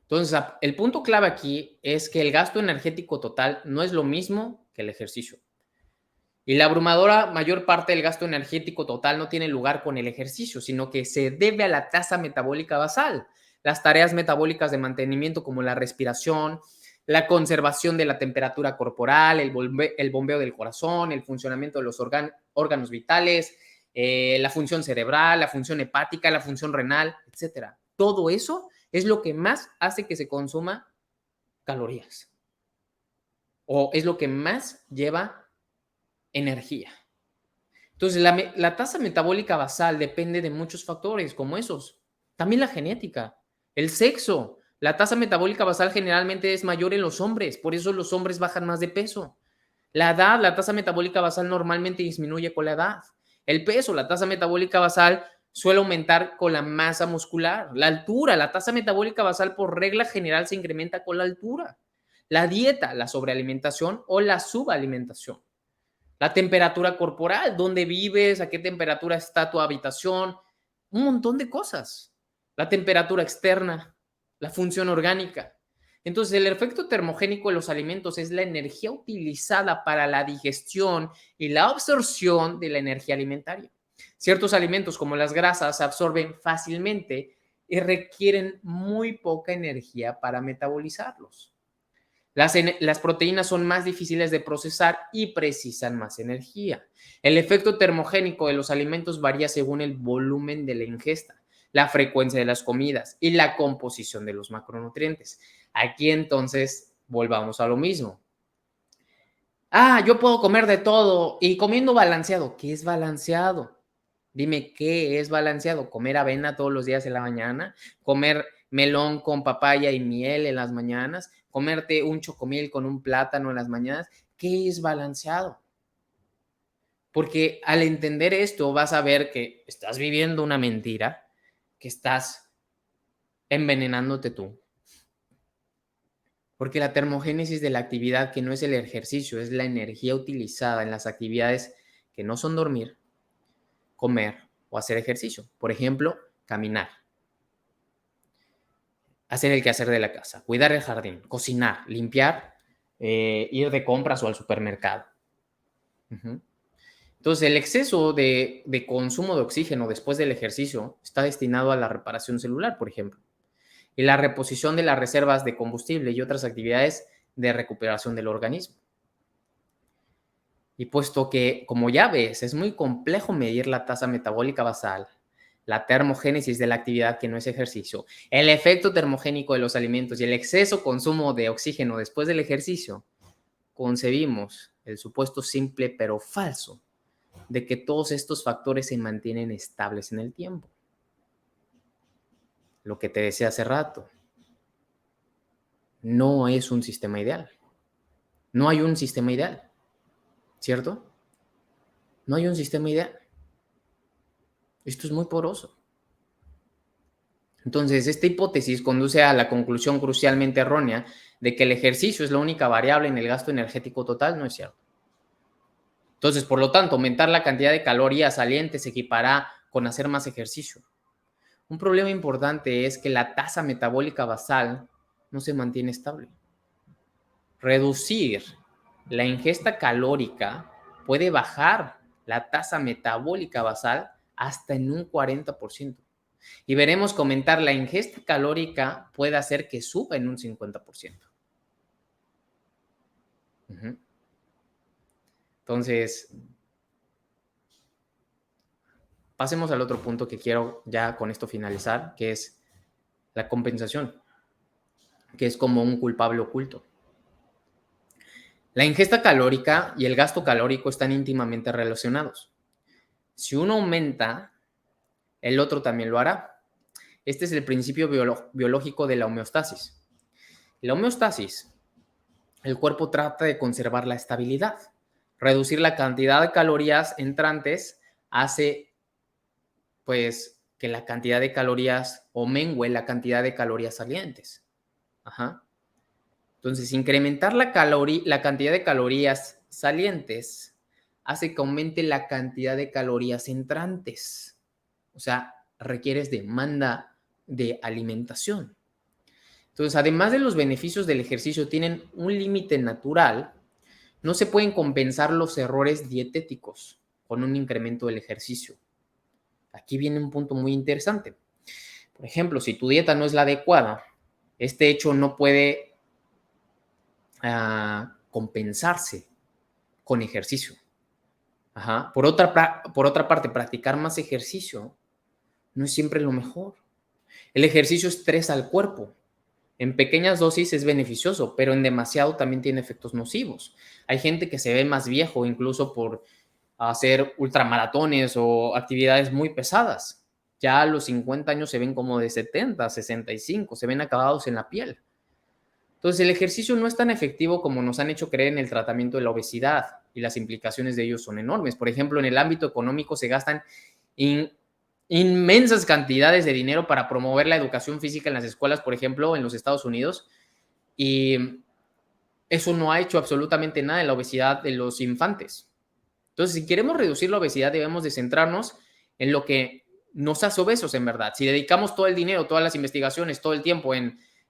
Entonces, el punto clave aquí es que el gasto energético total no es lo mismo que el ejercicio. Y la abrumadora mayor parte del gasto energético total no tiene lugar con el ejercicio, sino que se debe a la tasa metabólica basal, las tareas metabólicas de mantenimiento como la respiración, la conservación de la temperatura corporal, el bombeo del corazón, el funcionamiento de los órganos vitales, la función cerebral, la función hepática, la función renal, etcétera. Todo eso es lo que más hace que se consuma calorías o es lo que más lleva energía. Entonces, la tasa metabólica basal depende de muchos factores como esos. También la genética, el sexo. La tasa metabólica basal generalmente es mayor en los hombres, por eso los hombres bajan más de peso. La edad, la tasa metabólica basal normalmente disminuye con la edad. El peso, la tasa metabólica basal suele aumentar con la masa muscular. La altura, la tasa metabólica basal por regla general se incrementa con la altura. La dieta, la sobrealimentación o la subalimentación. La temperatura corporal, dónde vives, a qué temperatura está tu habitación, un montón de cosas. La temperatura externa, la función orgánica. Entonces, el efecto termogénico de los alimentos es la energía utilizada para la digestión y la absorción de la energía alimentaria. Ciertos alimentos como las grasas se absorben fácilmente y requieren muy poca energía para metabolizarlos. Las proteínas son más difíciles de procesar y precisan más energía. El efecto termogénico de los alimentos varía según el volumen de la ingesta, la frecuencia de las comidas y la composición de los macronutrientes. Aquí entonces volvamos a lo mismo. Yo puedo comer de todo y comiendo balanceado. ¿Qué es balanceado? Dime qué es balanceado. ¿Comer avena todos los días en la mañana? ¿Comer melón con papaya y miel en las mañanas? ¿Comerte un chocomil con un plátano en las mañanas? ¿Qué es balanceado? Porque al entender esto vas a ver que estás viviendo una mentira, que estás envenenándote tú. Porque la termogénesis de la actividad que no es el ejercicio, es la energía utilizada en las actividades que no son dormir, comer o hacer ejercicio. Por ejemplo, caminar, hacer el quehacer de la casa, cuidar el jardín, cocinar, limpiar, ir de compras o al supermercado. Entonces, el exceso de consumo de oxígeno después del ejercicio está destinado a la reparación celular, por ejemplo, y la reposición de las reservas de combustible y otras actividades de recuperación del organismo. Y puesto que, como ya ves, es muy complejo medir la tasa metabólica basal, la termogénesis de la actividad que no es ejercicio, el efecto termogénico de los alimentos y el exceso consumo de oxígeno después del ejercicio, concebimos el supuesto simple pero falso de que todos estos factores se mantienen estables en el tiempo. Lo que te decía hace rato, no es un sistema ideal. No hay un sistema ideal, ¿cierto? No hay un sistema ideal. Esto es muy poroso. Entonces, esta hipótesis conduce a la conclusión crucialmente errónea de que el ejercicio es la única variable en el gasto energético total. No es cierto. Entonces, por lo tanto, aumentar la cantidad de calorías salientes se equipará con hacer más ejercicio. Un problema importante es que la tasa metabólica basal no se mantiene estable. Reducir la ingesta calórica puede bajar la tasa metabólica basal hasta en un 40%. Y veremos que aumentar la ingesta calórica puede hacer que suba en un 50%. Entonces, pasemos al otro punto que quiero ya con esto finalizar, que es la compensación, que es como un culpable oculto. La ingesta calórica y el gasto calórico están íntimamente relacionados. Si uno aumenta, el otro también lo hará. Este es el principio biológico de la homeostasis. La homeostasis, el cuerpo trata de conservar la estabilidad. Reducir la cantidad de calorías entrantes hace, pues, que la cantidad de calorías o mengue la cantidad de calorías salientes. Entonces, incrementar la cantidad de calorías salientes hace que aumente la cantidad de calorías entrantes. O sea, requieres demanda de alimentación. Entonces, además de los beneficios del ejercicio, tienen un límite natural. No se pueden compensar los errores dietéticos con un incremento del ejercicio. Aquí viene un punto muy interesante. Por ejemplo, si tu dieta no es la adecuada, este hecho no puede compensarse con ejercicio. Por otra parte, practicar más ejercicio no es siempre lo mejor. El ejercicio estresa al cuerpo. En pequeñas dosis es beneficioso, pero en demasiado también tiene efectos nocivos. Hay gente que se ve más viejo incluso por hacer ultramaratones o actividades muy pesadas. Ya a los 50 años se ven como de 70, 65, se ven acabados en la piel. Entonces, el ejercicio no es tan efectivo como nos han hecho creer en el tratamiento de la obesidad y las implicaciones de ello son enormes. Por ejemplo, en el ámbito económico se gastan inmensas cantidades de dinero para promover la educación física en las escuelas, por ejemplo, en los Estados Unidos, y eso no ha hecho absolutamente nada en la obesidad de los infantes. Entonces, si queremos reducir la obesidad, debemos de centrarnos en lo que nos hace obesos, en verdad. Si dedicamos todo el dinero, todas las investigaciones, todo el tiempo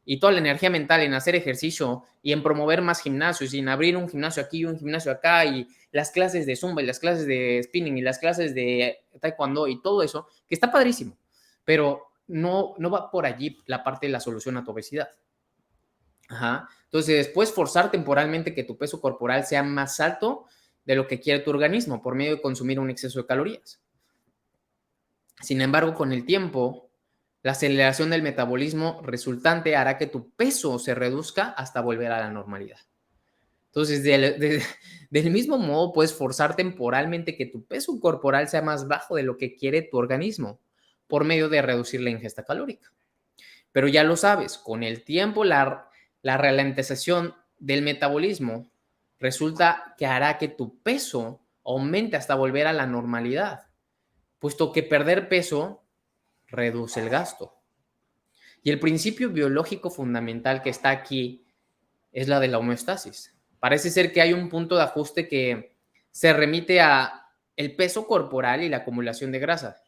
y toda la energía mental en hacer ejercicio y en promover más gimnasios y en abrir un gimnasio aquí y un gimnasio acá y las clases de Zumba y las clases de spinning y las clases de taekwondo y todo eso, que está padrísimo, pero no va por allí la parte de la solución a tu obesidad. Entonces, puedes forzar temporalmente que tu peso corporal sea más alto de lo que quiere tu organismo por medio de consumir un exceso de calorías. Sin embargo, con el tiempo, la aceleración del metabolismo resultante hará que tu peso se reduzca hasta volver a la normalidad. Entonces, del mismo modo, puedes forzar temporalmente que tu peso corporal sea más bajo de lo que quiere tu organismo por medio de reducir la ingesta calórica. Pero ya lo sabes, con el tiempo, la ralentización del metabolismo resulta que hará que tu peso aumente hasta volver a la normalidad, puesto que perder peso reduce el gasto. Y el principio biológico fundamental que está aquí es la de la homeostasis. Parece ser que hay un punto de ajuste que se remite a el peso corporal y la acumulación de grasa.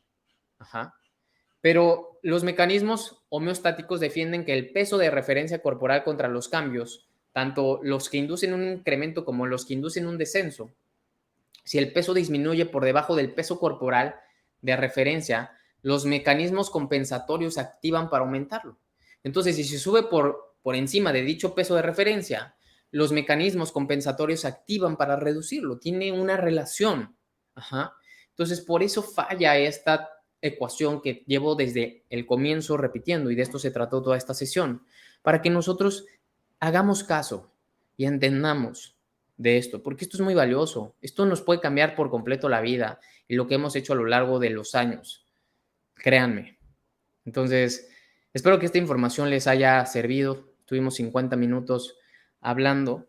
Pero los mecanismos homeostáticos defienden que el peso de referencia corporal contra los cambios, tanto los que inducen un incremento como los que inducen un descenso, si el peso disminuye por debajo del peso corporal de referencia, los mecanismos compensatorios se activan para aumentarlo. Entonces, si se sube por encima de dicho peso de referencia, los mecanismos compensatorios se activan para reducirlo. Tiene una relación. Entonces, por eso falla esta ecuación que llevo desde el comienzo repitiendo, y de esto se trató toda esta sesión, para que nosotros hagamos caso y entendamos de esto, porque esto es muy valioso. Esto nos puede cambiar por completo la vida y lo que hemos hecho a lo largo de los años. Créanme. Entonces, espero que esta información les haya servido. Tuvimos 50 minutos hablando.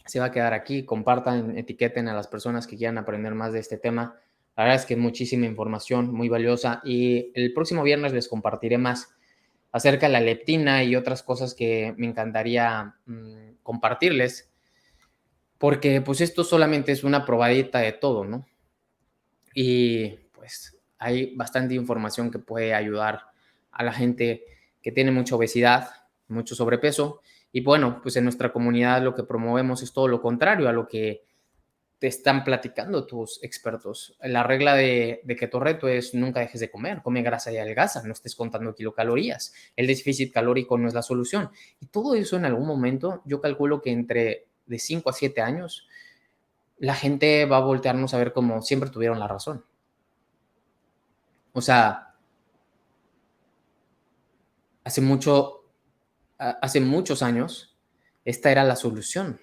Se va a quedar aquí. Compartan, etiqueten a las personas que quieran aprender más de este tema. La verdad es que muchísima información muy valiosa y el próximo viernes les compartiré más acerca de la leptina y otras cosas que me encantaría compartirles, porque pues esto solamente es una probadita de todo, ¿no? Y pues hay bastante información que puede ayudar a la gente que tiene mucha obesidad, mucho sobrepeso. Y bueno, pues en nuestra comunidad lo que promovemos es todo lo contrario a lo que te están platicando tus expertos. La regla de Keto Reto es nunca dejes de comer, come grasa y adelgaza, no estés contando kilocalorías. El déficit calórico no es la solución. Y todo eso en algún momento, yo calculo que entre de 5 a 7 años, la gente va a voltearnos a ver como siempre tuvieron la razón. O sea, hace mucho, hace muchos años, esta era la solución.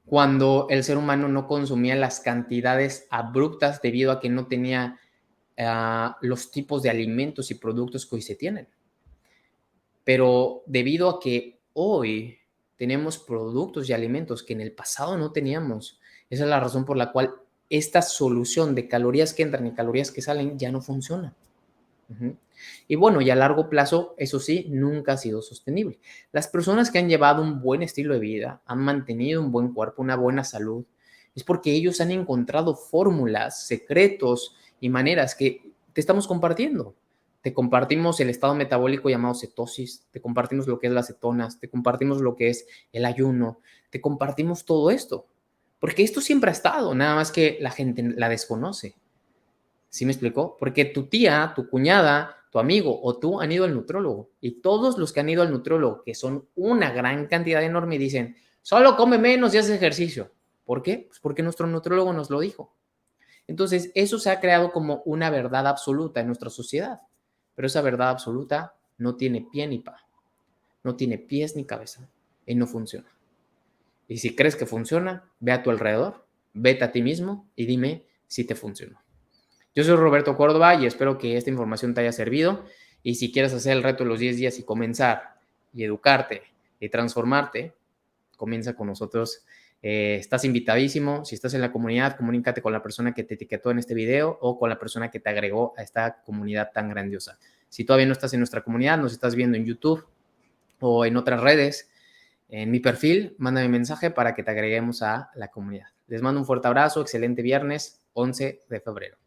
Cuando el ser humano no consumía las cantidades abruptas debido a que no tenía los tipos de alimentos y productos que hoy se tienen. Pero debido a que hoy tenemos productos y alimentos que en el pasado no teníamos, esa es la razón por la cual esta solución de calorías que entran y calorías que salen ya no funciona. Ujú. Y bueno, y a largo plazo, eso sí, nunca ha sido sostenible. Las personas que han llevado un buen estilo de vida, han mantenido un buen cuerpo, una buena salud, es porque ellos han encontrado fórmulas, secretos y maneras que te estamos compartiendo. Te compartimos el estado metabólico llamado cetosis, te compartimos lo que es las cetonas, te compartimos lo que es el ayuno, te compartimos todo esto. Porque esto siempre ha estado, nada más que la gente la desconoce. ¿Sí me explicó? Porque tu tía, tu cuñada, tu amigo o tú han ido al nutriólogo y todos los que han ido al nutriólogo, que son una gran cantidad enorme, dicen, solo come menos y haz ejercicio. ¿Por qué? Pues porque nuestro nutriólogo nos lo dijo. Entonces, eso se ha creado como una verdad absoluta en nuestra sociedad, pero esa verdad absoluta no tiene pie ni pa, no tiene pies ni cabeza y no funciona. Y si crees que funciona, ve a tu alrededor, vete a ti mismo y dime si te funcionó. Yo soy Roberto Córdoba y espero que esta información te haya servido. Y si quieres hacer el reto de los 10 días y comenzar y educarte y transformarte, comienza con nosotros. Estás invitadísimo. Si estás en la comunidad, comunícate con la persona que te etiquetó en este video o con la persona que te agregó a esta comunidad tan grandiosa. Si todavía no estás en nuestra comunidad, nos estás viendo en YouTube o en otras redes, en mi perfil, mándame mensaje para que te agreguemos a la comunidad. Les mando un fuerte abrazo, excelente viernes, 11 de febrero.